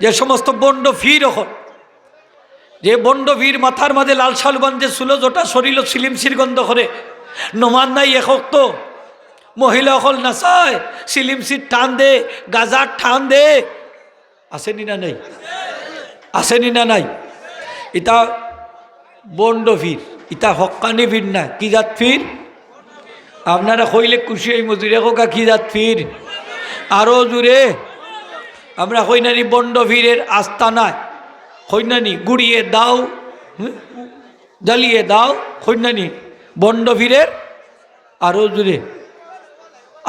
যে সমস্ত বন্ড ফির হল, যে বন্ড ফির মাথার মাঝে লাল শাল বান্ধে সুলো জোটা শরীর সিলিমসির গন্ধ করে নমান নাই একক তো মহিলা হল নাচায় সিলিমসির টান দে গাজার টান দে আসেনি না নাই, আসেনি না নাই। ইটা বন্ড ফির, ইটা হক্কানি ফির না, কি জাত ফির? আপনারা কইলে খুশি এই মজুরে কোকা কি জাত ফির? আরো জুড়ে আমরা কইনানি বন্ড ফিরের আস্তানায় কইনানি গুড়িয়ে দাও জ্বালিয়ে দাও কইনানি বন্ড ফিরের আরো জুড়ে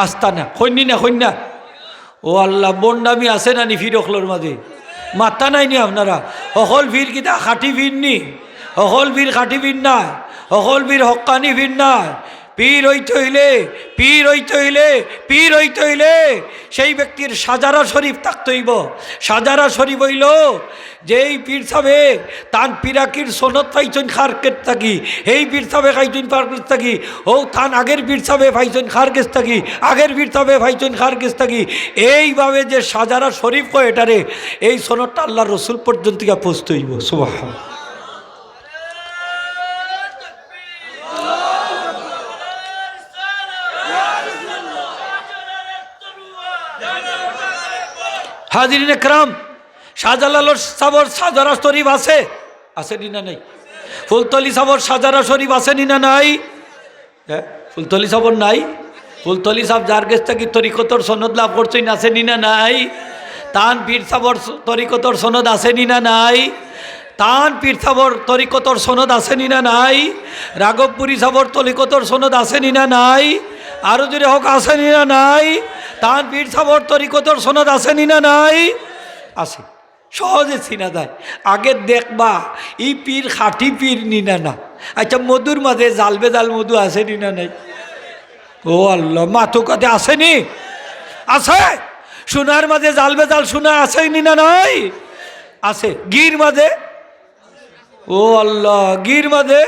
আস্তানা কইনি না কইনা। ও আল্লাহ বন্ডামি আছে নানি ফির অখলোর মাঝে মাথা নাই নি আপনারা? অকল ফির কিতা খাটি ফির নি, অকল ফির খাটি ফির না, অকল ফির হক্কানি ফির না। পীর হইতে হইলে, পীর হইতে হইলে, পীর হইতে হইলে সেই ব্যক্তির সাজারা শরীফ থাকতে হইব। সাজারা শরীফ হইল যেই পীর সাবে তান পিরাকির সনদ পাইছেন খারকের থাকি, এই পীর সাবে খাইছেন পারকের থাকি, ও তান আগের পীর সাবে পাইছেন খারকেস থাকি, আগের পীর সাবে পাইছেন খারকেস থাকি। এইভাবে যে সাজারা শরীফ কয় এটারে, এই সনদটা আল্লাহ রসুল পর্যন্ত পৌঁছতে হইব। সুবহানাল্লাহ। হাজিরিন একরাম, শাহজালাল সাবর সাজারা শরীফ আছে, আছে নি না নাই? ফুলতলি সাবর সাজারা শরীফ আছে নি না নাই? হ্যাঁ, ফুলতলি সাবর নাই? ফুলতলি সাব যার কাছ থেকে তরিকতর সনদ লাভ করছেন আছে নি না নাই? তান পীর সাবর তরিকতর সনদ আছে নি না নাই? তান পীর সাবর তরিকতর সনদ আছে নি না নাই? রাঘবপুরী সাবর তরিকতর সনদ আছে নি না নাই? আরো যদি হোক আছে নি না নাই? তান পীর সাবর তরিকতর সনদ আছে নি না নাই? আছে, সহজে চিনা যায়। আগে দেখবা এই পীর খাঁটি পীর নি না না। আচ্ছা মধুর মাঝে জালবে জাল মধু আছে নি না নাই? ও আল্লাহ, মাথুকাতে আসেনি? আছে। সোনার মাঝে জালবে জাল সোনা আছে নি না নাই? আছে। গির মাঝে, ও আল্লাহ, গির মাঝে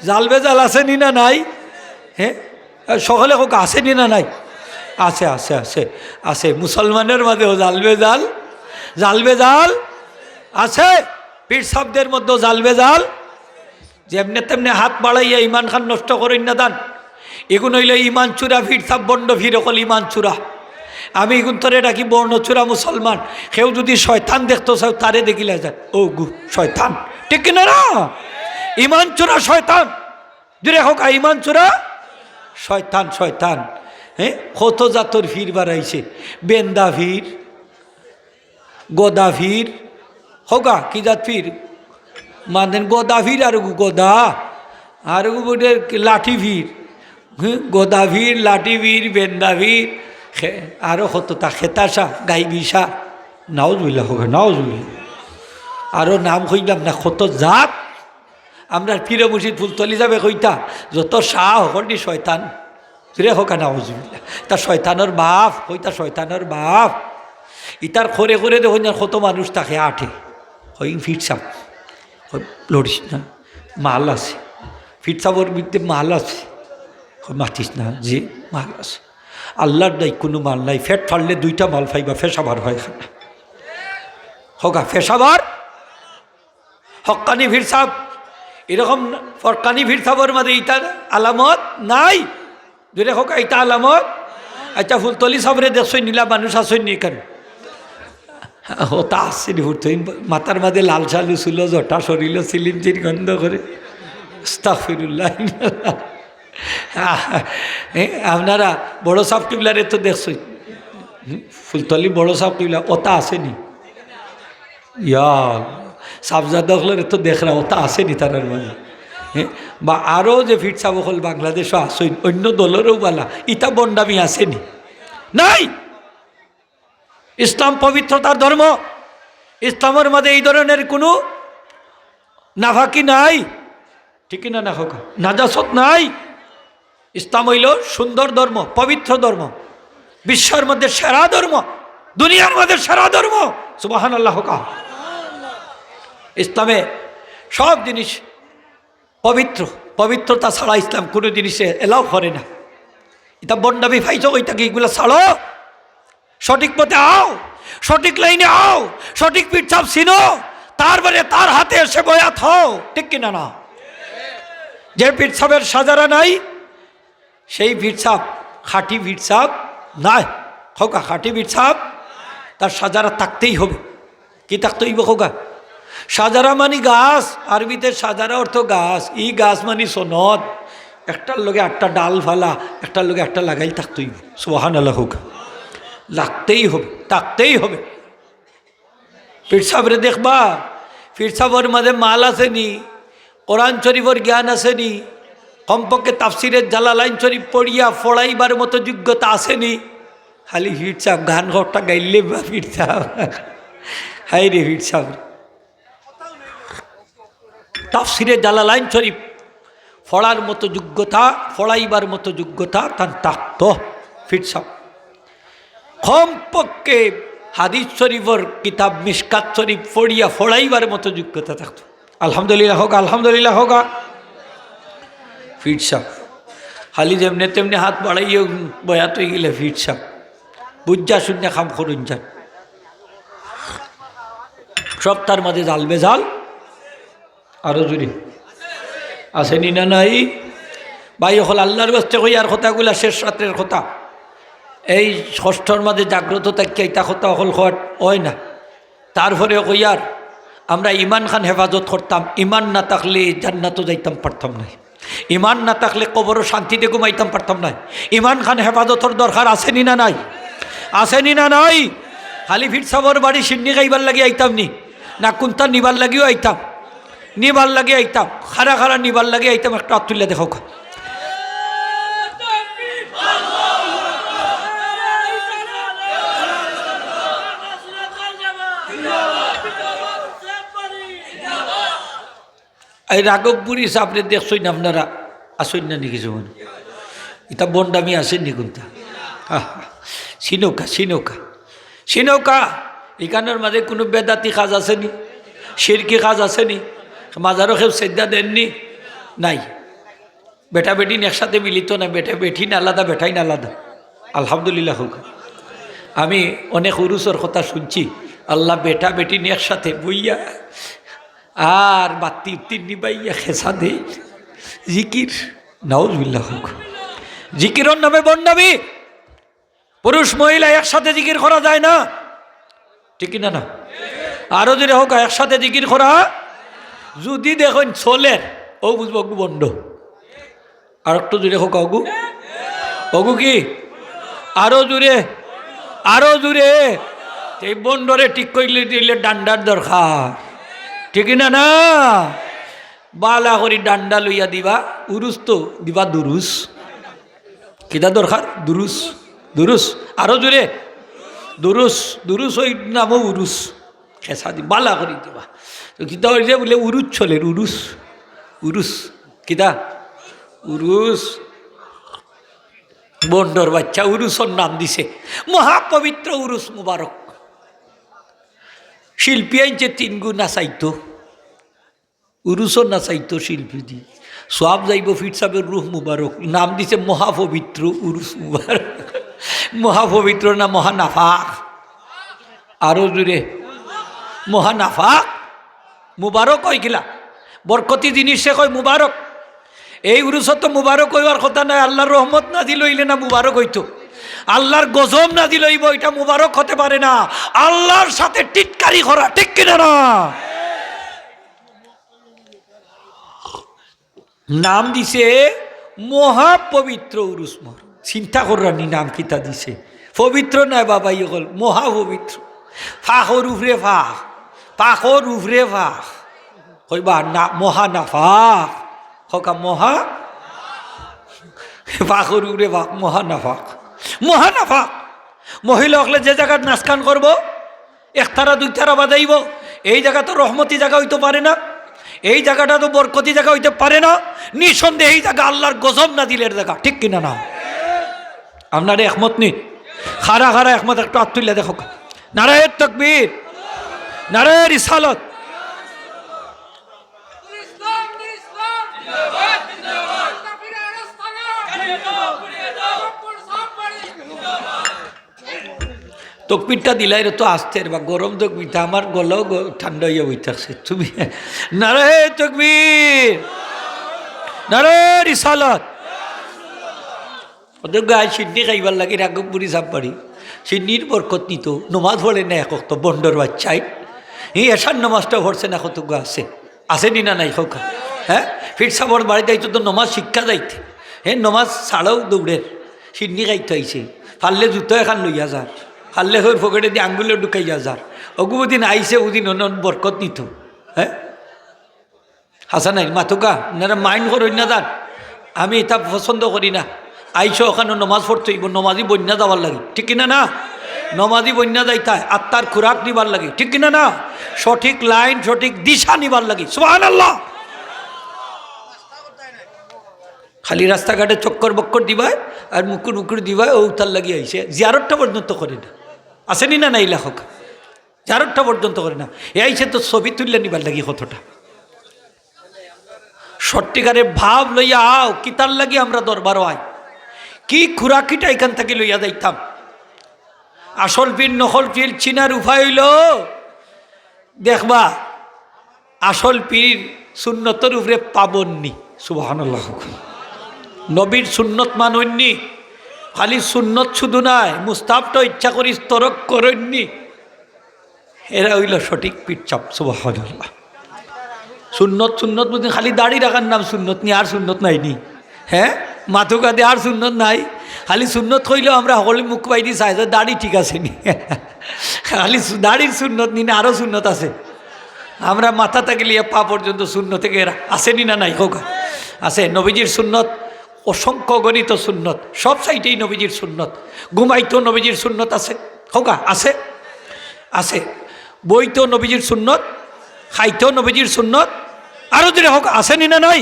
জালবে জাল আছে নি না নাই? হ্যাঁ, সকলে হোক আছে নি না নাই? আছে আছে আছে আছে। মুসলমানের মাঝেও জালবে জাল, জালবে জাল আছে। পীর সাহেবদের মধ্যেও জালবে জাল। যেমনি তেমনি হাত বাড়াইয়া ইমান খান নষ্ট করেন না দান। এগুন হইলে ইমান চূড়া পীর সাহেব বন্ড ফির অকল ইমান চূড়া। আমি এগুন তোরে ডাকি বর্ণচূড়া মুসলমান। কেউ যদি শয়তান দেখতো সব তারে দেখিলে যান ও গু শয়তান, ঠিক কিনা না? ইমান চূড়া শয়তান, জুড়ে হোক ইমান চূড়া শয়তান, শয়তান। হ্যাঁ, কত জাতর ফির বাড়াইছে। বেন্দা ফির, গোদা ফির, হোগা কি জাত ফির মানেন? গোদা ফির আর গোদা আর লাঠি ফির। হ্যাঁ, গোদা ফির, লাঠি ফির, বেন্দা ফির, আরও কতটা খেতাসা, গাইবিসা, নাউজুবিল্লাহ হোক, নাউজুবিল্লাহ। আরও নাম কইলাম না, কত জাত। আমরা পীর মুর্শিদ ফুলতলি যাবে কইতা যত শাহ হকনি শয়তান, ফিরে হোক নাউজুবিল্লাহ। তা শয়তানোর বাপ কইতা, শয়তানোর বাপ। ইতার খরে করে দেখুন কত মানুষ তাকে আঠে হই ফিটসাপ লড়িস না, মাল আছে ফিটসাপর বিরুদ্ধে, মাল আছে মাতিস না, যে মাল আছে। আল্লাহর নাই কোনো মাল নাই। ফেট ফাড়লে দুইটা মাল ফাইবা, ফেসাবার হয় খানা হোকা, ফেসাবার। হক্কানি ফির সাহ এরকম ফরকানি ফির সাহর মাঝে ইটার আলামত নাই, যদি হোক এটা আলামত। আচ্ছা ফুলতলি সাবরে দেখছই নীলা মানুষ আসই নি কেন? ওটা আসছে নি ফুটতই মাথার মাঝে লাল সালু ছিল, জটা সরিল সিলিঞ্চির গন্ধ করে। আস্তাগফিরুল্লাহ। আপনারা বড় সাপ কিবলারে তো দেখছই, ফুলতলি বড় সাপ কিবলা ওটা আসেনি। ইয়া সাবজাদা হলের তো দেখরা ওটা আসেনি তার মানে। হ্যাঁ, বা আরও যে ফিট সাব হল বাংলাদেশও আসেন, অন্য দলেরও বালা ইটা বন্ডামি আসেনি নাই। ইসলাম পবিত্রতার ধর্ম, ইসলামের মধ্যে এই ধরনের কোনো নাফাকি নাই, ঠিক না? না হোক নাজাসত নাই। ইসলাম হইল সুন্দর ধর্ম, পবিত্র ধর্ম, বিশ্বের মধ্যে সেরা ধর্ম, দুনিয়ার মধ্যে সেরা ধর্ম। সুবহানাল্লাহ। হোক ইসলামে সব জিনিস পবিত্র, পবিত্রতা ছাড়া ইসলাম কোনো জিনিসে এলাও করে না। এটা বন্ডামি ফাইছ ওইটাকে এগুলো ছাড়ো, সঠিক পথে আও। সঠিক লাইনে আও, সঠিক পীর সাহেব চিনো, তারপরে তার হাতে এসে বয়াত হও, ঠিক কিনা না? যে পীর সাহেবের সাজারা নাই সেই পীর সাহেব খাঁটি পীর সাহেব নাই। খোকা খাঁটি পীর সাহেব তার সাজারা থাকতেই হবে। কি থাকতে হইব খোকা? সাজারা মানি গাছ, আরবিতে সাজারা অর্থ গাছ। ই গাছ মানি সনদ, একটার লগে একটা ডাল ফালা, একটার লগে একটা লাগাই থাকতেই হবে। সুবহানাল্লাহ হোক, লাগতেই হবে, থাকতেই হবে। পীর সাহেবরে দেখবা, পীর সাহেবের মাঝে মাল আসেনি, কোরআন শরীফের জ্ঞান আসেনি, কমপক্ষে তাফসিরের জালালাইন শরীফ পড়িয়া ফড়াইবার মতো যোগ্যতা আসেনি। খালি পীর সাহেব গান ঘরটা গাইলে বা পীর সাহেব, হাই রে পীর সাহেব, তাফসিরে জালালাইন শরীফ ফড়ার মতো যোগ্যতা, ফড়াইবার মতো যোগ্যতা তার থাকতো পীর সাহেব। কমপক্ষে হাদিস শরীফর কিতাব মিশকাত শরীফ পড়িয়া ফড়াইবার মতো যোগ্যতা থাকতো। আলহামদুলিল্লাহ হোক, আলহামদুলিল্লাহ হোক। পীর সাহেব খালি যেমনি তেমনি হাত বাড়াইয়ে বয়াত হয়ে গেলে পীর সাহেব বুঝা শূন্য খাম করুন যান। সব তার মাঝে জাল বেজাল আরো জুড়ি আসেনি না নাই? ভাই হল আল্লাহর ব্যস্ত হই আর কথাগুলা শেষ রাত্রের কথা। এই ষষ্ঠর মাঝে জাগ্রত থাকিয়া ইতা কথা হল হয় না। তারপরে কইয়ার আমরা ইমান খান হেফাজত করতাম, ইমান না থাকলে জান্নাতও যাইতাম পারতাম না, ইমান না থাকলে কবরও শান্তিতে ঘুমাইতাম পারতাম না। ইমান খান হেফাজতর দরকার আসেনি না নাই? আসেনি না নাই? খালি পীর সাহেবের বাড়ি সিন্নি খাইবার লাগিয়ে আইতাম নি না, কোনটা নিবার লাগিও আইতাম, নিবার লাগে আইতাম, খারা খারা নিবার লাগে আইতাম। একটা আতুল্লা দেখো, এই রাঘবপুরি সাপরে দেখছই না আপনারা? আসেন না নাকি যেমন এটা বন্ডামি আসেননি কোনটা? সিনৌকা সিনৌকা সিনৌকা এখানের মাঝে কোনো বেদাতি কাজ আসেনি, শিরকি কাজ আসেনি, মাজারও কেউ শ্রদ্ধা দেননি নাই। বেটা বেটিন একসাথে মিলিত না, বেটা বেঠিন আলাদা, বেটাইন আলাদা। আলহামদুলিল্লাহ হোক। আমি অনেক উরুসর কথা শুনছি, আল্লাহ বেটা বেটিন একসাথে বইয়া আর বাতি তিন্নি বাইয়া খেসা দেই জিকির, নাউজুবিল্লাহ হোক। জিকিরর নামে বন্ডামি। পুরুষ মহিলা একসাথে জিকির করা যায় না, ঠিক না না? আরো যদি হোক একসাথে জিকির করা যদি দেখুন চলের ও বুঝবো অগু বন্ড। আর একটু জুড়ে হোক অগু, অগু কি আরো জুড়ে, আরো জুড়ে। এই বন্ডরে ঠিক করলে দিলে ডান্ডার দরকার, ঠিক না না? বালা করি ডান্ডা লইয়া দিবা, উরুস তো দিবা দুরুস। কিতা দরকার? দুরুস, দুরুস। আরো জুড়ে দুরুস, দুরুস ওই নামও উরুস। খেসা দি বালা করি দিবা। তো কিতা হয়েছে বলে উরুস চলে, উরুস, উরুস কিতা উরুস। বন্ডর বাচ্চা উরুসর নাম দিছে, মহাপবিত্র উরুস মুবারক। শিল্পী আইনছে 3 গুণ নাচাইতো, উরুসও নাচাইতো শিল্পী দি। সব যাইব পীর সাহেবের রুহ মুবারক, নাম দিছে মহাপবিত্র উরুস মুবারক। মহাপবিত্র না মহানাফাক? আরো জুড়ে মহানাফাক। মুবারক হয় গিলা, বরকতি জিনিসে কয় মুবারক। এই উরুসত তো মুবারক হইবার কথা নয়। আল্লাহর রহমত না দিল হইলে না মুবারক হইতো, আল্লাহর গজব না দিল হইব, এটা মুবারক হতে পারে না। আল্লাহর সাথে টিটকারি করা, ঠিক কিনা না? নাম দিছে মহাপবিত্র উরুস মোর। চিন্তা করানি নাম কিতা দিছে, পবিত্র নয় বাবা, ইয়ে হল মহাপবিত্র। ফাঁকর উফরে ফাঁক, পাখর উফরে ফাঁক কইবা না, মহানাফাক হকা মহা পাখর উফরে ফাঁক, মহানাফাক, মহানাফাক। মহিলা হলে যে জায়গায় নাচকান করব, একতারা 2 তারা বাজাইব, এই জায়গা তো রহমতি জায়গা হইতে পারে না, এই জায়গাটা তো বরকতি জায়গা হইতে পারে না। নিঃসন্দেহে এই জায়গা আল্লাহর গজব না দিলের জায়গা, ঠিক কিনা না? আপনারা একমত নি? খারা খারা একমত, একটু আত্মুল্লা দেখো। নারায়ে তাকবীর, নারায়ে রিসালত। তকবিরটা দিলাই রে তো আসতে বা গরম তকবিরটা আমার গলাও ঠান্ডা হইয়া বই থাকছে তুমি নারে তকবির নারে রিসালাত ওদের গায়ে সিডনি খাইবার লাগে রাগপুরি সাপবাড়ি সিডনির বরকত নিত নমাজ পড়ে না এক তো বন্ডর বাচ্চাই এই এসার নমাজটা ভরছে না কত আছে আসেনি না নাই হোক হ্যাঁ ফির সাবর বাড়ি যাইতো তো নমাজ শিক্ষা যাইতে হ্যাঁ নমাজ ছাড়াও দৌড়ের সিডনি খাইতে আইছে ফাললে জুতো এখান লইয়া যার ফাললে হয়ে ফকেটে দিয়ে আঙ্গুলে ঢুকাইয়া যার অগুদিন আইসে ওদিন অন্য বরকত নিত হ্যাঁ হাসা নাই মাথুকা আপনারা মাইন্ড করই না যান আমি এটা পছন্দ করি না আইসো ওখানে নমাজ পড়তে নমাজি বন্যা যাবার লাগে ঠিক কিনা না নমাজি বন্যা যাইতায় আত্মার খুরাক নিবার লাগে ঠিক কিনা না সঠিক লাইন সঠিক দিশা নিবার লাগে সুবহানাল্লাহ খালি রাস্তাঘাটে চক্কর বক্কর দিবায় আর মুকুর মুকুর দিবায় ও উতার লাগিয়ে আইসে জিয়ারতটা পর্যন্ত করে না আসেনি না নাই লেখক জিয়ারতটা পর্যন্ত করে না এ আইসে তো ছবি তুললে নিবার লাগি কতটা সত্যিকারের ভাব লইয়া আও কিতার লাগি আমরা দরবারও আই কি খুরাকিটা এখান থেকে লইয়া যাইতাম আসল পীর নকল পীর চিনার উপায় হইল দেখবা আসল পীর সুন্নতের উপরে পাবননি সুবহানাল্লাহ নবীর সুন্নত মাননি খালি সুন্নত শুধু নাই মুস্তাফটা ইচ্ছা করি তরক করেননি এরা হইল সঠিক পীরচাপ সুবহানাল্লাহ সুন্নত সুন্নত বুঝি খালি দাড়ি রাখার নাম সুন্নত নি আর সুন্নত নাইনি হ্যাঁ মাথু কাঁদে আর সুন্নত নাই খালি সুন্নত কইলেও আমরা সকলে মুখ বাইদি চাই যে দাড়ি ঠিক আছে নি খালি দাড়ির সুন্নত নি না আরও সুন্নত আছে আমরা মাথা থেকে লিয়ে পা পর্যন্ত শূন্য থেকে আসেনি না নাই হোক আছে নবীজির সুন্নত অসংখ্য গণিত সুন্নত সব সাইটেই নবীজির সুন্নত ঘুমাইতেও নবীজির সুন্নত আছে হোকা আছে আছে বইতেও নবীজির সুন্নত খাইতেও নবীজির সুন্নত আরও যদি হোক আসেনি না নাই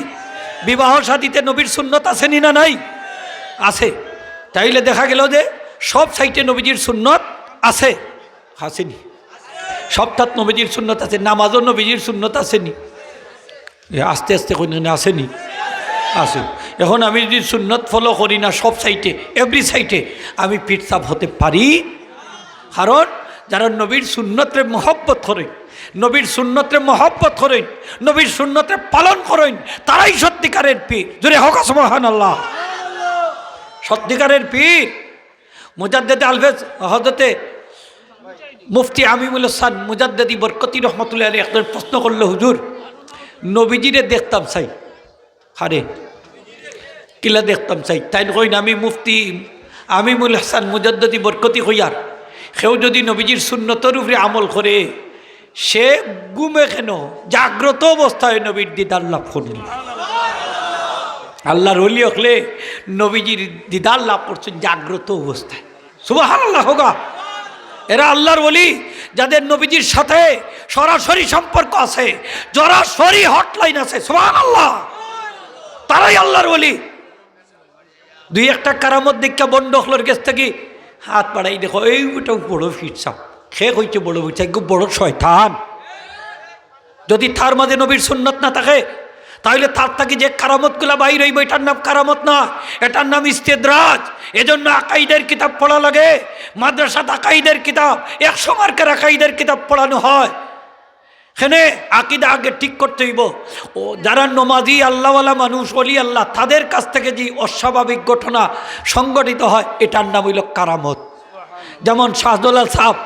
বিবাহ শাদীতে নবীর সুন্নত আসেনি না নাই আছে তাইলে দেখা গেল যে সব সাইটে নবীজির সুন্নত আছে আসেনি সবটাত নবীজির সুন্নত আছে নামাজও নবীজির সুন্নত আসেনি আস্তে আস্তে কোনখানে আসেনি আছে এখন আমি যদি সুন্নত ফলো করি না সব সাইটে এভরি সাইটে আমি পীরসাব হতে পারি কারণ যারা নবীর সুন্নতরে মহব্বত করেন নবীর সুন্নতরে মহব্বত করেন নবীর সুন্নতরে পালন করেন তারাই সত্যিকারের পীর জোরে হোক সুবহানাল্লাহ সত্যিকারের পীর মুজাদ্দেদে আলফেজ হযরতে মুফতি আমিমুল হাসান মুজাদ্দেদি বরকতি রহমতুল্লাহ আলাইহি একজন প্রশ্ন করলো হুজুর নবীজিরে দেখতাম চাই হারে কিলা দেখতাম চাই তাই কইন আমি মুফতি আমিমুল হাসান মুজাদ্দেদি বরকতি কইয়ার কেউ যদি নবীজির সুন্নতের উপরে আমল করে সে গুমে কেন জাগ্রত অবস্থায় নবীর দিদার লাভ করল আল্লাহর ওলি হলে নবীজির দিদার লাভ করছেন জাগ্রত অবস্থায় সুবহানাল্লাহ হোগা এরা আল্লাহর ওলি যাদের নবীজির সাথে সরাসরি সম্পর্ক আছে সরাসরি হটলাইন আছে সুবহানাল্লাহ তারাই আল্লাহর ওলি দুই একটা কারামত দীক্ষা বন্ড হলোর কাছ থেকে হাত বাড়াই দেখো এইটা বড় ফিরসাপ খেয়ে হইছে বড় ফিরসা খুব বড় শয়তান যদি তার মাঝে নবীর সুন্নত না থাকে তাহলে তার থেকে যে কারামতগুলা বাইর হইব এটার নাম কারামত না এটার নাম ইস্তেদরাজ এজন্য আকাইদের কিতাব পড়া লাগে মাদ্রাসাত আকাইদের কিতাব 100 মার্কের আকাইদের কিতাব পড়ানো হয় এখানে আকিদা আগে ঠিক করতে হইব ও যারা নমাজি আল্লাহওয়ালা মানুষ ওলি আল্লাহ তাদের কাছ থেকে যে অস্বাভাবিক ঘটনা সংগঠিত হয় এটার নাম হইল কারামত যেমন শাহদুলাল সাহেব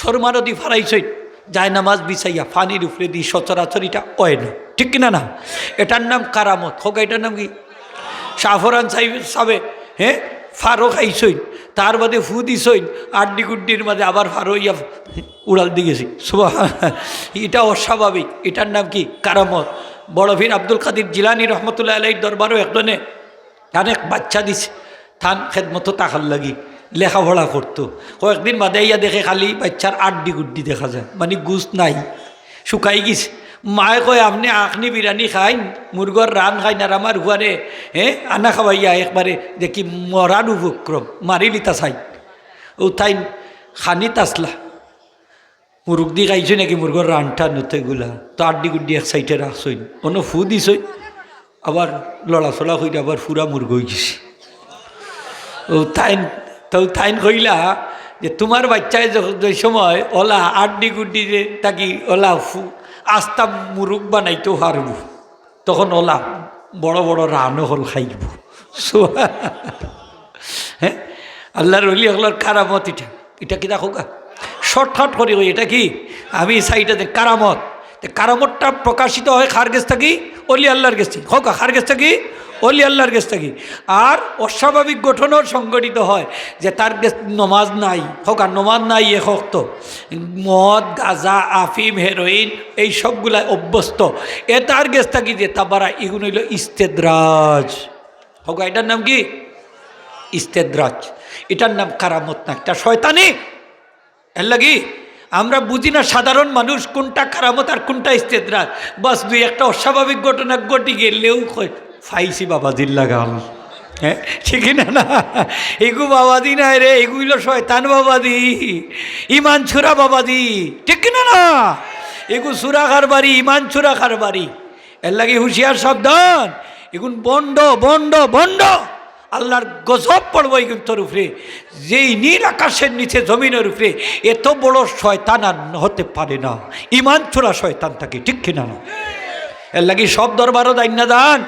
শর্মা নদী ফারাইছই যায় নামাজ বিছাইয়া ফানির উপরে দিয়ে সচরাচর এটা হয় না ঠিক কিনা না এটার নাম কারামত হোক এটার নাম কি শাহফরান সাহেব হ্যাঁ ফারো খাইছই তার বাদে ফু দিছই আড্ডি গুড্ডির মাঝে আবার ফারো ইয়া উড়াল দিয়েছি এটা অস্বাভাবিক এটার নাম কি কারামত বড় ভীর আব্দুল কাদির জিলানি রহমতুল্লাহ আলাইহির দরবারও একজনে অনেক বাচ্চা দিছে থান খেদমতো তাকার লাগি লেখাপড়া করতো কয়েকদিন বাদে ইয়া দেখে খালি বাচ্চার আড্ডি গুড্ডি দেখা যায় মানে গুছ নাই শুকাই গেছে মায়ে কয় আপনি আখনি বিরিয়ানি খাইন মুরগর রান খাইন আর আমার হুয়ারে হ্যাঁ আনা খাওয়াইয়া একবারে দেখি মরার উপক্রম মারি লিতা চাই ও তাই খানি তাসলা মুরগ দি খাইছই নাকি মুরগর রানটা নতেগুলা তো আড্ডি গুড্ডি এক সাইডে রাখছই অন্য ফু দিছই আবার লড়াচড়া হইলে আবার ফুরা মুরগ হয়ে গেছে ও তাইন তো তাইন কইলা যে তোমার বাচ্চায় যে সময় ওলা আড্ডি গুড্ডি যে তাকি ওলা আস্তা মুরুখ বানাইতেও হারব, তখন ওলা বড় বড় রানও হল খাইব। হ্যাঁ, আল্লাহর ওলি হলার কারামত এটা, এটা কি দেখো গা শর্টকাট করি ওই এটা কি আমি সাইটাতে কারামত, কারামতটা প্রকাশিত হয় খার গেছ থাকি অলি আল্লাহর গেছ থেকে, হোক খার গেছ থাকি অলি আল্লাহর গেছ থাকি। আর অস্বাভাবিক গঠনও সংগঠিত হয় যে তার গেছ নমাজ নাই, হোক আর নমাজ নাই এ হোক তো মদ গাঁজা আফিম হেরোইন এই সবগুলা অভ্যস্ত, এ তার গেছ থাকি যে তাবারা এগুলো হইল ইস্তেদ্রাজ, হোক এটার নাম কি ইস্তেদ্রাজ, এটার নাম কারামত না, এটা শয়তানি। এর লাগি আমরা বুঝি না সাধারণ মানুষ কোনটা কারামত আর কোনটা ইস্তেদ্রাজ, বাস দুই একটা অস্বাভাবিক ঘটনা ঘটি গেলেও ফাইসি বাবাজির লাগাল। হ্যাঁ ঠিক না, না এগু বাবাদি নাই রে, এগুলো শয়তান বাবাদি, ইমান ছুরা বাবাদি, ঠিক না, না এগু সুরা কারবারি, ইমান ছুরা কারবারি। এর লাগে হুঁশিয়ার সাবধান, এগুন বন্ড বন্ড বন্ড, আল্লাহর গজব পড়বো এই তোর উপরে, যেই নীল আকাশের নিচে জমিনের উপরে এত বড় শয়তান আর হতে পারে না, ইমান ছোড়া শয়তান থাকে, ঠিক কিনা না? এর লাগি সব দরবারও দাইন্যা দান,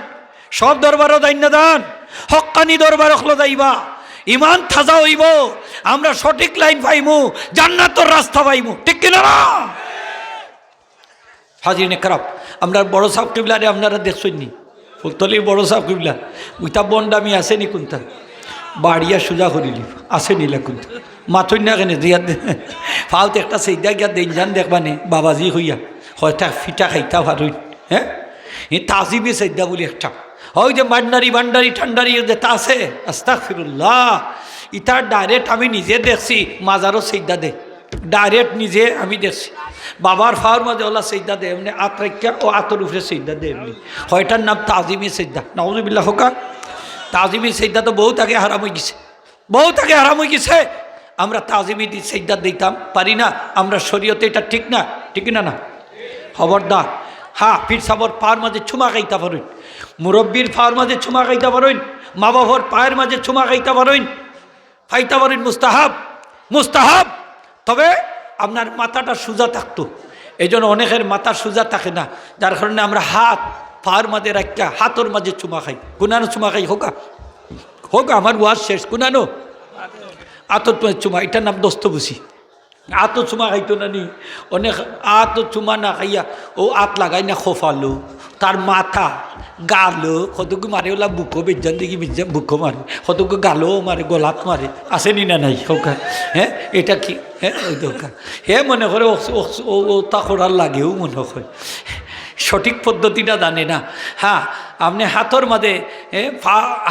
সব দরবারও দাইন্যা দান, হক্কানি দরবার হলো যাইবা, ইমান থাজা হইব, আমরা সঠিক লাইন পাইমু, জান্নাতের রাস্তা পাইমু, ঠিক কিনা না? হাজিরিনে খারাপ, আমরা বড় সাহেব কিবলারে আপনারা দেখছেন নি, ফুলতলি বড় সাহেব কিবলা উইটা বন্ডামি আসেনি কোনটা বাড়িয়া সোজা করিলি আসেনি কোনটা মাথুই না কেন দিয়া ফাউতে একটা সেইদা গিয়া দেন যান দেখবানে বাবাজি হইয়া হয়তো ফিটা খাইতা ভারুই। হ্যাঁ এই তাজিবি সেইদা বলি একটা, ওই যে বান্ডারি বান্ডারি ঠান্ডারি যেটা আছে আস্তাগফিরুল্লাহ, ইটা ডাইরেক্ট আমি নিজে দেখছি, মাজারও সেইদা দে ডাইরেক্ট নিজে আমি দেখছি, বাবার ফাওয়ার মাঝে ওলা সেইদা দে এমনি আত্রাইকা ও আতর উপরে সেইদা দে এমনি, হয়টার নাম তাজিমি সেইদা, নাউজুবিল্লাহ হোকা। তাজিমি সেইদা তো বহুত আগে হারাম হয়ে গেছে, বহুত আগে হারাম হয়ে গেছে, আমরা তাজিমি সেইদা দিতাম পারি না, আমরা শরীয়তে এটা ঠিক না, ঠিক না, না খবরদার। হ্যাঁ পীর সাবর পায়ের মাঝে ছুমা খাইতে পারেন, মুরব্বীর পায়ের মাঝে ছুমা খাইতে পারেন, মা বাবার পায়ের মাঝে ছুমা খাইতে পারেন, খাইতে পারেন, মুস্তাহাব মুস্তাহাব, তবে আপনার মাথাটা সোজা থাকতো, এই জন্য অনেকের মাথা সোজা থাকে না, যার কারণে আমরা হাত পায়ের মাঝে রাখা হাতর মাঝে চুমা খাই, কুনানো চুমা খাই হোকা হোক, আমার ওয়াজ শেষ, কুনানো আতর চুমা, এটার নাম দোস্ত বুঝি, আতো চুমা খাইতো না নি, অনেক আতো চুমা না খাইয়া ও আত লাগাই না খোফালো, তার মাথা গালো কতকু মারে, ওলা বুকো বেজান দেখি বেজান বুকো মারে, কতকু গালো মারে, গলাত মারে, আসেনি না নাই হোকা। হ্যাঁ এটা কি হ্যাঁ ওই দোকা হে মনে করে ও তা করার লাগেও মনে হয় সঠিক পদ্ধতিটা জানে না। হ্যাঁ আপনি হাতর মাঝে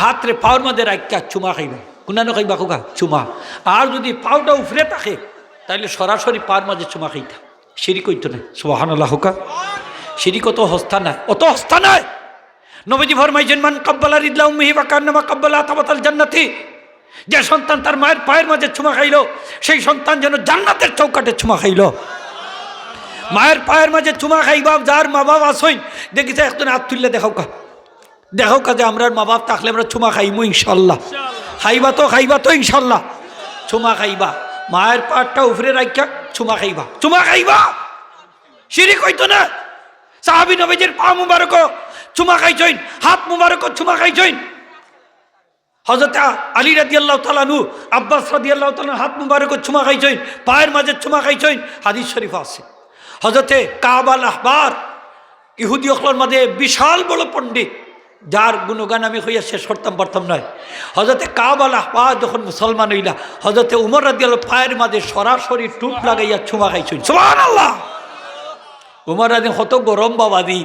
হাতরে পাওয়ার মাঝে রাখা চুমা খাইবা, কোনানো খাইবা খোকা চুমা, আর যদি পাওটা উফরে থাকে তাহলে সরাসরি পাওয়ার মাঝে চুমা খাইতা, শিরিক হইতো না, সুবহানাল্লাহ হোকা। শিরিক অত হস্তা নাই, অত হস্তা নাই। নবীজি ফরমাইছেন মান কাব্বালা রিদলা উম্মিহি ওয়া কান্নামা কাব্বালা তাবাতাল জান্নাতি, যে সন্তান তার মায়ের পায়ের মাঝে চুমা খাইলো সেই সন্তান যেন জান্নাতের চৌকাটে চুমা খাইলো। মায়ের পায়ের মাঝে চুমা খাইবা, যার মা বাপ আসইন দেখিছে একজন হাত তুললে দেখাও কা, দেখাও কা যে আমরা মা বাপ থাকলে আমরা চুমা খাইমু ইনশাল্লাহ, খাইবা তো ইনশাল্লাহ, চুমা খাইবা, মায়ের পাটটা উপরে রাখা চুমা খাইবা, চুমা খাইবা, শিরিক হইতো না। সাহাবী নবীজির পা মুবারক চুমা খাইছইন, হাত মুবারক চুমা খাইছইন, হযরত আলী রাদিয়াল্লাহু তাআলা আনহু, আব্বাস রাদিয়াল্লাহু তাআলা হাত মুবারক চুমা খাইছইন, পায়ের মাঝে চুমা খাইছইন, হাদিস শরীফ আছে। হযরতে কাব আল আহবার ইহুদি অখলার মাঝে বিশাল বড় পণ্ডিত, যার গুণগান আমি হইয়া শেষ করতাম পারতাম নয়। হযরতে কাব আল আহবার যখন মুসলমান হইলা, হযরতে উমর রাদিয়াল্লাহু পায়ের মাঝে সরাসরি টুপ লাগাইয়া চুমা খাইছইন, সুবহানাল্লাহ। উমর রাজি কত গরম বাবাদি,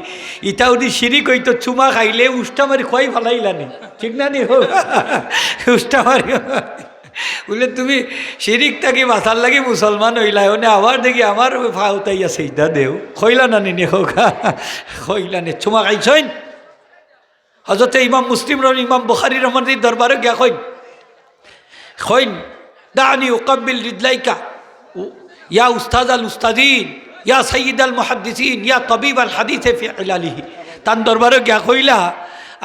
ইটা উনি শিরিক হইতো, চুমা খাইলে উষ্টা মারি খোয়াই ভালাইলানি, ঠিক না নি উষ্টা মারি বলে তুমি শিরিক থাকি মাথার লাগি মুসলমান হইলা, ওনে আবার দেখি আমার ফাউতাইয়া সেইটা দেও, খইলা না নি হোকা খইলা নে চুমা খাইছইন। হযরতে ইমাম মুসলিম রহমান ইমাম বুখারী রহমানির দরবারে গিয়া কইন দানি উকাব্বিল রিদলাইকা ইয়া উস্তাদ আল উস্তাদিন ইয়া সৈয়দ আল মুহাদ্দিসিন ইয়া তবিব আল হাদিসে ফি ইলালিহি, তার দরবারে গিয়া কইলা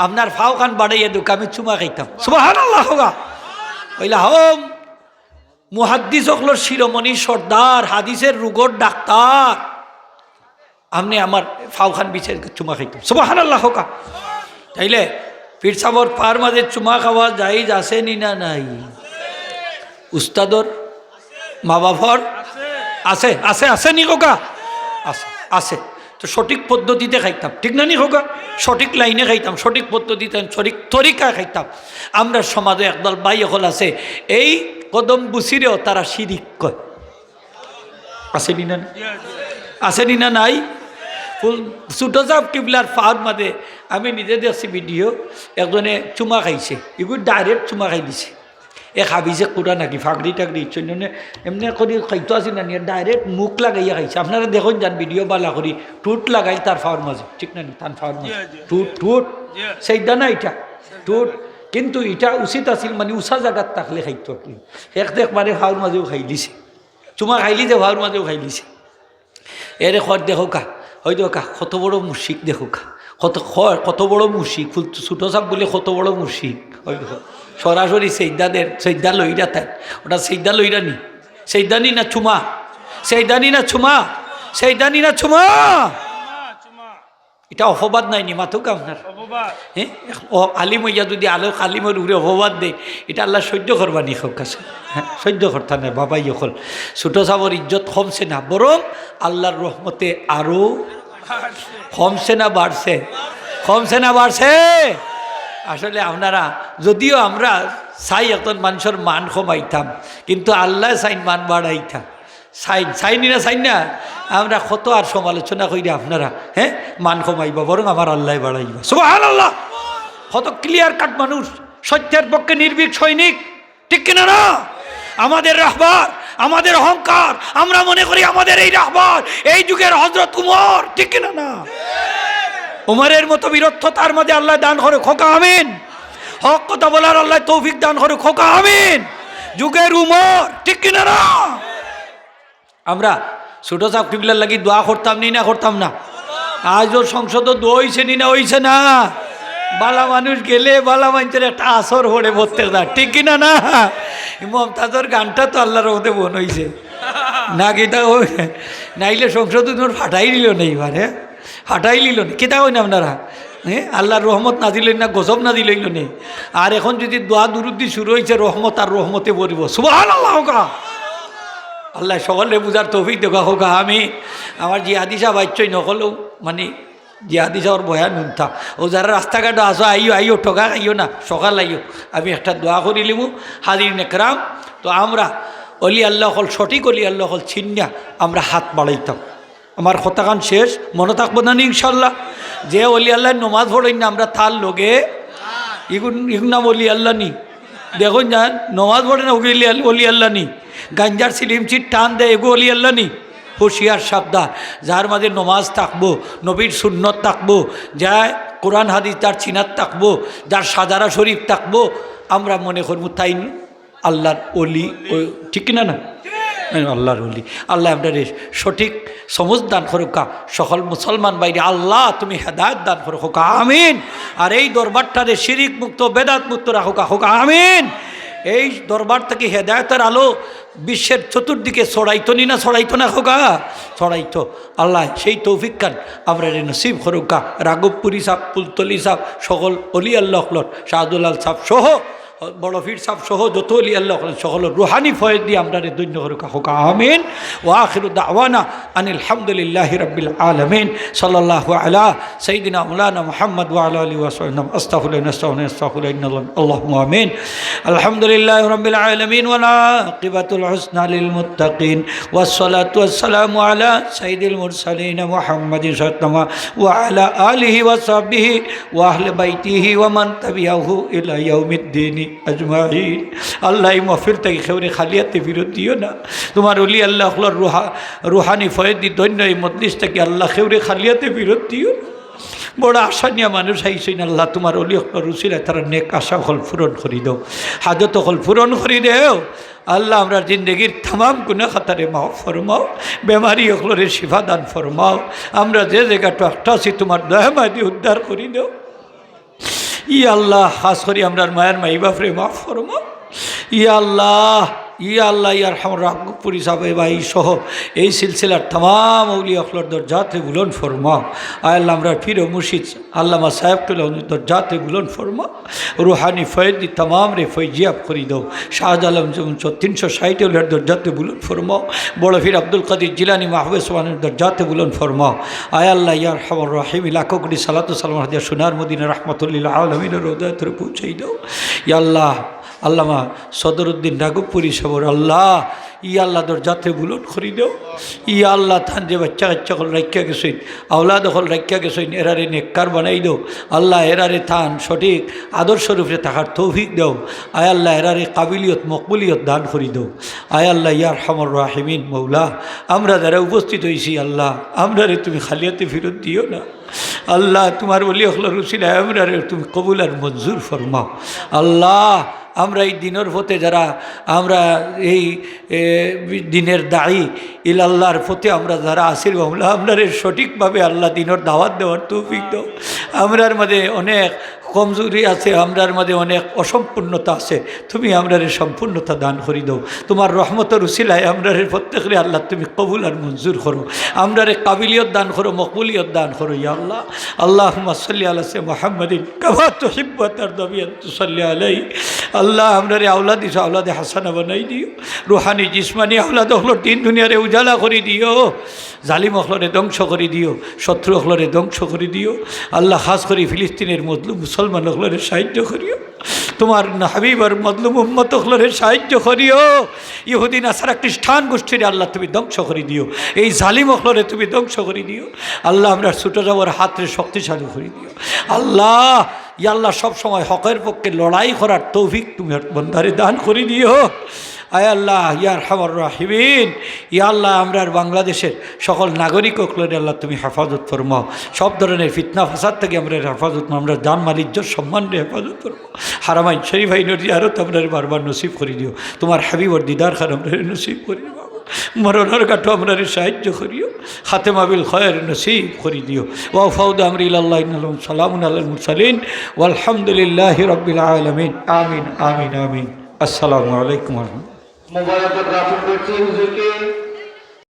আপনার ফাও খান বাড়াইয়া দুক আমি চুমা খাইতাম, সুবহানাল্লাহ হোগা। কইলা হোম মুহাদ্দিস হকলর শিরোমণি সর্দার, হাদিসের রুগর ডাক্তার, আপনি আমার ফাউখান বিছের চুমা খাইতাম। সুবহানাল্লাহ হোকা। তাইলে পীর সাহর পার মাঝে চুমা খাওয়া জায়েজ আছে নি না নাই? উস্তাদর মা বাবার আছে আছে আছে নি হোকা? আছে আছে। তো সঠিক পদ্ধতিতে খাইতাম, ঠিক না নি হোকা? সঠিক লাইনে খাইতাম, সঠিক পদ্ধতিতে, সঠিক তরিকায় খাইতাম। আমরা সমাজে একদল ভাই হল আছে, এই কদম বুসিরেও তারা শিরিক কয়। আছে নি না? আছে নি না নাই? ফুল ছোট সাহেব কিবলার ফার মাঝে আমি নিজে দেখছি ভিডিও, একজনে চুমা খাইছে, এগুলো ডাইরেক্ট চুমা খাই দিছে। এ খাবিছে কুড়া নাকি ফাগড়ি টাগড়ি ইচ্ছন্য এমনি করে খাইতো আসি না নিয়ে ডাইরেক্ট মুখ লাগাইয়া খাইছে। আপনারা দেখুন যান ভিডিও বালা করি, টুট লাগাই তার ফাওয়ার মাঝে, ঠিক না? তার ফাওয়ার মাঝে টুট টুট সেইটা না এটা টুট। কিন্তু এটা উচিত আছিল, মানে উষা জায়গাত থাকলে খাইতো আপনি। একবারে ফাওয়ার মাঝেও খাই দিছে, চুমা খাইলি যে ফাওয়ার মাঝেও খাই দিছে। এরে খর দেখো কা, হয়তো কা কত বড় মুশিক, দেখো কা কত বড় মুশিক। ছোটো সাপ বলে কত বড় মুশিক। ওই দেখো সরাসরি সেইদাদের সেইদা লইরা তাই, ওটা সেইদা লইরা নি, সেইদানি না চুমা, সেইদানি না চুমা, সেইদানি না চুমা। এটা অপবাদ নাই নি মাথুক আপনার? হ্যাঁ, ও আলিম হইয়া যদি আলো আলিমের উপরে অপবাদ দেয়, এটা আল্লাহ সহ্য করবা নি হোক কাছে? হ্যাঁ, সহ্য করতা না বাবাই হল। ছোটো সাবর ইজ্জত কমছে না, বরং আল্লাহর রহমতে আরো কমছে না বাড়ছে? কমছে না বাড়ছে? আসলে আপনারা যদিও আমরা চাই এখন মানুষের মান কমাইতাম, কিন্তু আল্লাহ চাইন মান বাড়াইতাম। চাইনি না চাই না, আমরা কত আর সমালোচনা করি আপনারা, হ্যাঁ, মান কমাইবা, বরং আমার আল্লাহ বাড়াইবা। সুবহানাল্লাহ। কত ক্লিয়ার কাট মানুষ, সত্যের পক্ষে নির্ভীক সৈনিক, ঠিক কিনা না? আমাদের রাহবার, আমাদের অহংকার, আমরা মনে করি আমাদের এই রাহবার এই যুগের হযরত উমর, ঠিক কিনা না? উমরের মতো বীরত্ব তার মধ্যে আল্লাহ দান করে, খোকা আমিন। হক কথা বলার আল্লাহ তৌফিক দান করে, খোকা আমিন। যুগের উমর, ঠিক কিনা না? আমরা ছোট সাহেব কিবলার লাগি দোয়া করতাম নি না? করতাম না? আজও সংসদ দইছে নি না? হইছে না? বালা মানুষ গেলে বালা মানুষের একটা আসর হড়ে প্রত্যেক দা, ঠিক কিনা না? মমতাজর গানটা তো আল্লাহর মধ্যে বোন হইছে না, কিতা নাইলে সংসদ ফাটাই দিল না, এবারে ফাটাই লিল না, কিতা কই না আপনারা? হ্যাঁ, আল্লাহর রহমত না দিলেন না, গজব না দিলেন নেই। আর এখন যদি দোয়া দুরুদ্দি শুরু হয়েছে, রহমত আর রহমতে পড়িব। সুবহানাল্লাহ হোক। আল্লাহ সকলে বুঝার তৌফিক দেখা হোক। আমি আমার জিহাদি সাহেব আইচই নকলেও, মানে জিহাদি সাহের বয়া নুনতা ও যারা রাস্তাঘাট আসো, আইও আইও, ঠকা আইও না, সকাল আইও। আমি একটা দোয়া করি লিমু হাজির নেকরাম। তো আমরা অলি আল্লাহ হল, সঠিক অলি আল্লাহ হল চিন্না আমরা হাত বাড়াইতাম। আমার কথাখান শেষ, মনে থাকবো না ইনশাল্লাহ? যে অলি আল্লাহ নমাজ পড়েন না আমরা তার লোকে ইগুন নাম অলি আল্লাহ নি। দেখুন যান নমাজ পড়ে না, ওগুলি অলি আল্লাহ নি। গাঞ্জার সিলিমচির টান দেয়, এগো অলি আল্লাহ নি। হুঁশিয়ার সাবধান, যার মাঝে নমাজ থাকবো, নবীর সুন্নত থাকবো, যার কোরআন হাদিস তার চিনাত থাকবো, যার সাজারা শরীফ থাকবো, আমরা মনে করবো তাই আল্লাহর অলি, ঠিক কিনা না? আল্লাহর অলি। আল্লাহ আপনার সঠিক সমঝ দান করুকা। সকল মুসলমান বাইরে আল্লাহ তুমি হেদায়ত দান করুকা, আমিন। আর এই দরবারটারে শিরিক মুক্ত, বেদাত মুক্ত রাখুকা, হোক আমিন। এই দরবার থেকে হেদায়তের আলো বিশ্বের চতুর্দিকে ছড়াইতো নি না? ছড়াইতো না হোকা? ছড়াইতো। আল্লাহ সেই তৌফিক খান আমরা নসিব করুকা। রাঘবপুরি সাহ, পুলতলি সাহ, সকল অলি আল্লাহ, শাহদুলাল সাহ সহ, বড় ফির সাহ সহ যত অলি আল্লাহ সকল রুহানি ফয়েজ দিয়ে আমরা দৈন্য করুকা, হোক আমিন। ওয়া আখিরু দাওয়ানা আনিল হামদুলিল্লাহি রাব্বিল আলামিন। সাল্লাল্লাহু আলা সাইয়্যিদিনা মাওলানা মুহাম্মদ ওয়া আলা আলিহি ওয়া সাহবিহি আস্তাগফিরুল্লাহ, আল্লাহুম্মা আমিন। আলহামদুলিল্লাহি রাব্বিল আলামিন ওয়াল আকিবাতুল হুসনা লিল মুত্তাকিন ওয়াস সালাতু ওয়াস সালামু আলা সাইয়্যিদিল মুরসালিন মুহাম্মাদিন সাল্লাল্লাহু ওয়া আলা আলিহি ওয়া সাহবিহি ওয়া আহলি বাইতিহি ওয়া মান তাবিআহু ইলা ইয়াউমিদ্দিন আজমাইন। আল্লাহ এই মাহফিল থেকে খেউরে খালিয়াতে ফিরত দিও না। তোমার অলি আল্লাহ রুহানি ফয়েদ দি ধন্য এই মজলিস থেকে আল্লাহ খেউরে খালিয়াতে ফিরত দিও। বড় আশা নিয়ে মানুষ আইসেন, আল্লাহ তোমার অলি রুসিলায় তারা নেক আশা হল পূরণ করি দাও, হাজত হল পূরণ করি দেও। আল্লাহ আমরা জিন্দগির তাম গুনাহ খাতারে মাফ ফরমাও, বেমারি হলরে শিফা দান ফরমাও। আমরা যে জায়গাটা একটা আছি তোমার দয়া মাদি উদ্ধার করি দাও। ই আল্লাহ খাস করি আমরা মায়ের মাই বাপরে মাফ ফরমাও। ই আল্লাহ, ইয়া আল্লাহ ইয়ার হামর রাগপুরি সাহেব ভাই সহ এই সিলসিলার तमाम औलिया अखलर दरजाते बुलंद फरमा आय अल्लाह हमरा पीर व मुर्शिद अल्लामा साहेब के दरजाते बुलंद फरमा रूहानी फैद दी तमाम रे फैजियाब करी दो शाहजालम 360 औलिया दरजाते बुलंद फरमा बड़ा फिर अब्दुल कदीर जिलानी महबूब सुभान दरजाते बुलंद फरमा आय अल्लाह यार हमर रहीम लाखों की सलात व सलाम हदिया सुनार मदीना रहमतुल लिल आलमीन रोदा तर पहुंचाई दो या अल्लाह अल्लामा सदरुद्दीन राघवपुरी सबर अल्लाह ইয়া আল্লাহ দরজাতে বুলন্দ করি দাও ইয়া আল্লাহ থান যে বাচ্চা কাচ্চা হল রাখিয়া গেছেন আওলাদ হল রাখিয়া গেছেন এরারে নেককার বানাই দাও আল্লাহ এরারে থান সঠিক আদর্শ রূপে থাকার তৌফিক দাও আয় আল্লাহ এরারে কাবিলিয়ত মকবুলিয়ত দান করি দাও আয় আল্লাহ ইয়ার হামর রাহিমিন মৌলা আমরা যারা উপস্থিত হয়েছি আল্লাহ আমরা রে তুমি খালিয়াতে ফেরত দিও না আল্লাহ তোমার বলি হলর উসিলা আমরা রে তুমি কবুল আর মঞ্জুর ফরমাও আল্লাহ আমরা এই দিনের পথে যারা আমরা এই দিনের দায়ী ইল আল্লাহর পথে আমরা যারা আসির বাংলা আমরা সঠিকভাবে আল্লাহ দিনের দাওয়াত দেওয়ার তৌফিক দাও আমরার মধ্যে অনেক কমজোরি আছে আমরার মধ্যে অনেক অসম্পূর্ণতা আছে তুমি আমরারে সম্পূর্ণতা দান করি দাও তোমার রহমতের উসিলায় আমরারে প্রত্যেকরে আল্লাহ তুমি কবুল আর মঞ্জুর করো আমরারে কাবিলিয়ত দান করো মকবুলিয়ত দান করো ইয়া আল্লাহ আল্লাহুম্মা সাল্লি আলা সাইয়্যিদিনা মুহাম্মাদিন কামা তুহিব্বু ওয়া তারদা বিআন তুসাল্লি আলাইহি আল্লাহ আমরারে আওলাদ দিছো আওলাদে হাসানা বানাই দিও রুহানি জিসমানি আওলাদ হলো তিন দুনিয়ারে উজালা করে দিও জালিম হলরে ধ্বংস করে দিও শত্রু হলরে ধ্বংস করে দিও আল্লাহ খাস করে ফিলিস্তিনের মজলুম মুসলমান হলরে সাহায্য করিও তোমার হাবিব আর মজলুম উম্মত হলরে সাহায্য করিও ইহুদি নাসারা খ্রিস্টান গোষ্ঠীর আল্লাহ তুমি ধ্বংস করে দিও এই জালিম হলরে তুমি ধ্বংস করে দিও আল্লাহ আমরা ছুটে যাওয়ার হাতরে শক্তিশালী করে দিও আল্লাহ ইয়া আল্লাহ সবসময় হকের পক্ষে লড়াই করার তৌফিক তুমি বন্দারে দান করে দিও আয় আল্লাহ ইয়ার হামর রাহিমিন ইয়া আল্লাহ আমরার বাংলাদেশের সকল নাগরিক ওগুলোর আল্লাহ তুমি হেফাজত ফরমাও সব ধরনের ফিতনা ফাসাদ থেকে আমরা হেফাজত আমরা জান মাল ইজ্জত সম্মানে হেফাজত ফরমাও হারামাইন শরীফ আইনের জিয়ারত আমরা বারবার নসিব করে দিও তোমার হাবিবর দিদার খান আমরা নসিব করে দিও মরণের কাঠো আমরা সাহায্য করিও খাতেমা বিল খয়ের নসিব করে দিও ওয়া ফাউদ আমরি ইলাল্লাহ ইন্নাহুম সালামুন আলাল মুরসালিন ওয়ালহামদুলিল্লাহি রাব্বিল আলামিন আমিন আমিন আমিন আসসালামু আলাইকুম ওয়া রাহমাতুল্লাহ মোবারক রাফিক করছি হুজুরকে